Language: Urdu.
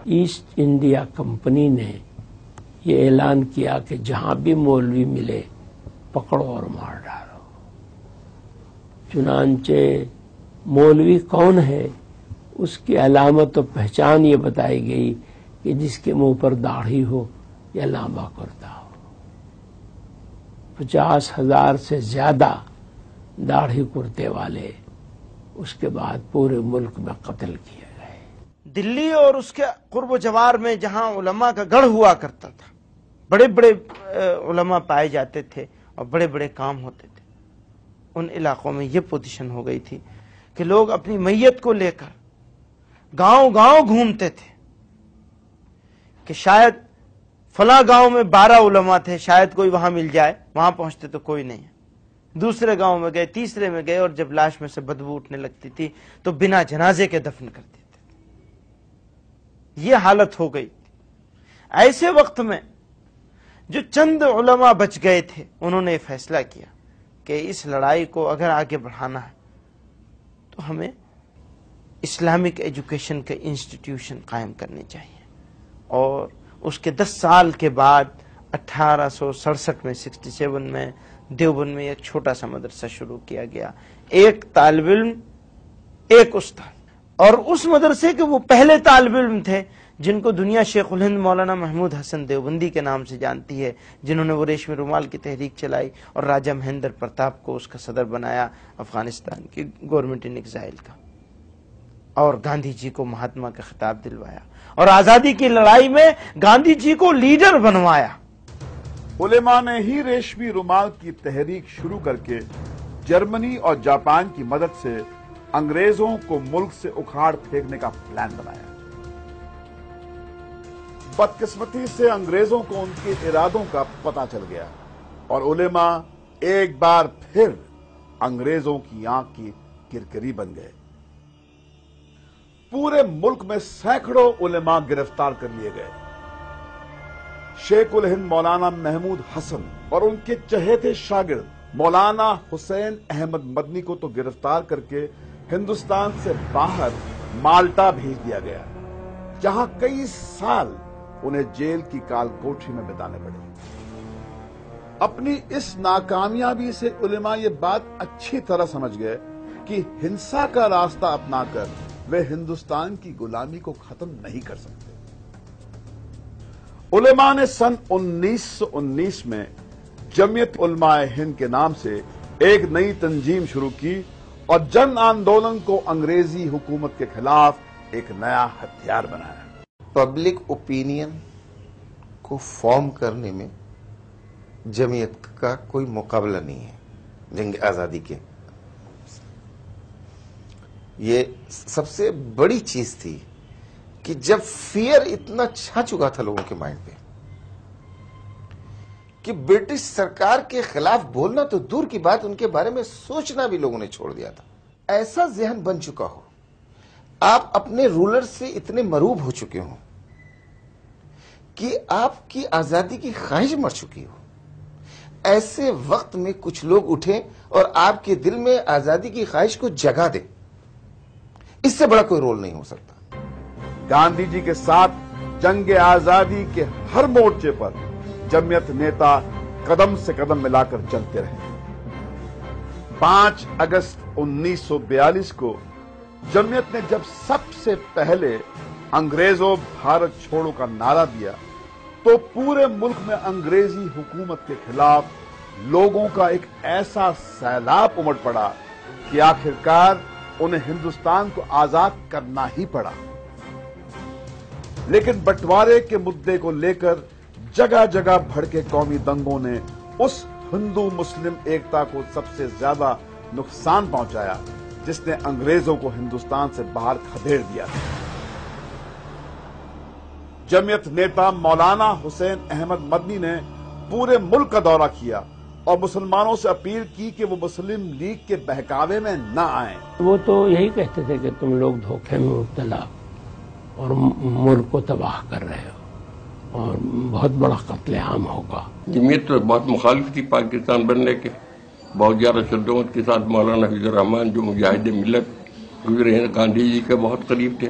ایسٹ انڈیا کمپنی نے یہ اعلان کیا کہ جہاں بھی مولوی ملے پکڑو اور مار ڈالو. چنانچہ مولوی کون ہے اس کی علامت و پہچان یہ بتائی گئی کہ جس کے منہ پر داڑھی ہو یا لمبا کرتا ہو. 50,000 سے زیادہ داڑھی کرتے والے اس کے بعد پورے ملک میں قتل کیے گئے. دلی اور اس کے قرب و جوار میں جہاں علماء کا گڑھ ہوا کرتا تھا، بڑے بڑے علماء پائے جاتے تھے اور بڑے بڑے کام ہوتے تھے، ان علاقوں میں یہ پوزیشن ہو گئی تھی کہ لوگ اپنی میت کو لے کر گاؤں گاؤں گھومتے تھے کہ شاید فلاں گاؤں میں 12 علماء تھے، شاید کوئی وہاں مل جائے. وہاں پہنچتے تو کوئی نہیں. دوسرے گاؤں میں گئے، تیسرے میں گئے، اور جب لاش میں سے بدبو اٹھنے لگتی تھی تو بنا جنازے کے دفن کر دیتے تھے. یہ حالت ہو گئی. ایسے وقت میں جو چند علماء بچ گئے تھے انہوں نے یہ فیصلہ کیا کہ اس لڑائی کو اگر آگے بڑھانا ہے تو ہمیں اسلامک ایجوکیشن کے انسٹیٹیوشن قائم کرنے چاہیے. اور اس کے 10 سال کے بعد 1867 میں 67 میں دیوبند میں ایک چھوٹا سا مدرسہ شروع کیا گیا. ایک طالب علم، ایک استاد. اور اس مدرسے کے وہ پہلے طالب علم تھے جن کو دنیا شیخ الہند مولانا محمود حسن دیوبندی کے نام سے جانتی ہے، جنہوں نے وہ ریشمی رومال کی تحریک چلائی اور راجہ مہندر پرتاپ کو اس کا صدر بنایا افغانستان کی گورنمنٹ ان ایگزائل کا، اور گاندھی جی کو مہاتما کا خطاب دلوایا اور آزادی کی لڑائی میں گاندھی جی کو لیڈر بنوایا. علماء نے ہی ریشمی رومال کی تحریک شروع کر کے جرمنی اور جاپان کی مدد سے انگریزوں کو ملک سے اکھاڑ پھینکنے کا پلان بنایا. بدقسمتی سے انگریزوں کو ان کے ارادوں کا پتہ چل گیا اور علماء ایک بار پھر انگریزوں کی آنکھ کی کرکری بن گئے. پورے ملک میں سینکڑوں علماء گرفتار کر لیے گئے. شیخ الہند مولانا محمود حسن اور ان کے چہیتے شاگرد مولانا حسین احمد مدنی کو تو گرفتار کر کے ہندوستان سے باہر مالٹا بھیج دیا گیا، جہاں کئی سال انہیں جیل کی کال کوٹھی میں بتانے پڑے. اپنی اس ناکامیابی سے علماء یہ بات اچھی طرح سمجھ گئے کہ ہنسا کا راستہ اپنا کر وہ ہندوستان کی غلامی کو ختم نہیں کر سکتے. علماء نے سن 1919 میں جمعیت علماء ہند کے نام سے ایک نئی تنظیم شروع کی اور جن آندولن کو انگریزی حکومت کے خلاف ایک نیا ہتھیار بنایا. پبلک اوپینین کو فارم کرنے میں جمعیت کا کوئی مقابلہ نہیں ہے جنگ آزادی کے. یہ سب سے بڑی چیز تھی کہ جب فیئر اتنا چھا چکا تھا لوگوں کے مائنڈ پہ کہ برٹش سرکار کے خلاف بولنا تو دور کی بات، ان کے بارے میں سوچنا بھی لوگوں نے چھوڑ دیا تھا. ایسا ذہن بن چکا ہو، آپ اپنے رولر سے اتنے مروب ہو چکے ہوں کہ آپ کی آزادی کی خواہش مر چکی ہو. ایسے وقت میں کچھ لوگ اٹھیں اور آپ کے دل میں آزادی کی خواہش کو جگا دیں، اس سے بڑا کوئی رول نہیں ہو سکتا. گاندھی جی کے ساتھ جنگ آزادی کے ہر مورچے پر جمعیت نیتا قدم سے قدم ملا کر چلتے رہے. 5 اگست 1942 کو جمعیت نے جب سب سے پہلے انگریزوں بھارت چھوڑو کا نعرہ دیا تو پورے ملک میں انگریزی حکومت کے خلاف لوگوں کا ایک ایسا سیلاب امڑ پڑا کہ آخرکار انہیں ہندوستان کو آزاد کرنا ہی پڑا. لیکن بٹوارے کے مدعے کو لے کر جگہ جگہ بھڑکے قومی دنگوں نے اس ہندو مسلم ایکتا کو سب سے زیادہ نقصان پہنچایا جس نے انگریزوں کو ہندوستان سے باہر کھدیڑ دیا. جمعیت نیتا مولانا حسین احمد مدنی نے پورے ملک کا دورہ کیا اور مسلمانوں سے اپیل کی کہ وہ مسلم لیگ کے بہکاوے میں نہ آئیں. وہ تو یہی کہتے تھے کہ تم لوگ دھوکے میں مبتلا اور ملک کو تباہ کر رہے ہو اور بہت بڑا قتل عام ہوگا. جمعیت تو بہت مخالف تھی پاکستان بننے کے. بہت زیادہ شدت کے ساتھ مولانا حفیظ الرحمان جو مجاہد ملت گزرے ہیں، گاندھی جی کے بہت قریب تھے،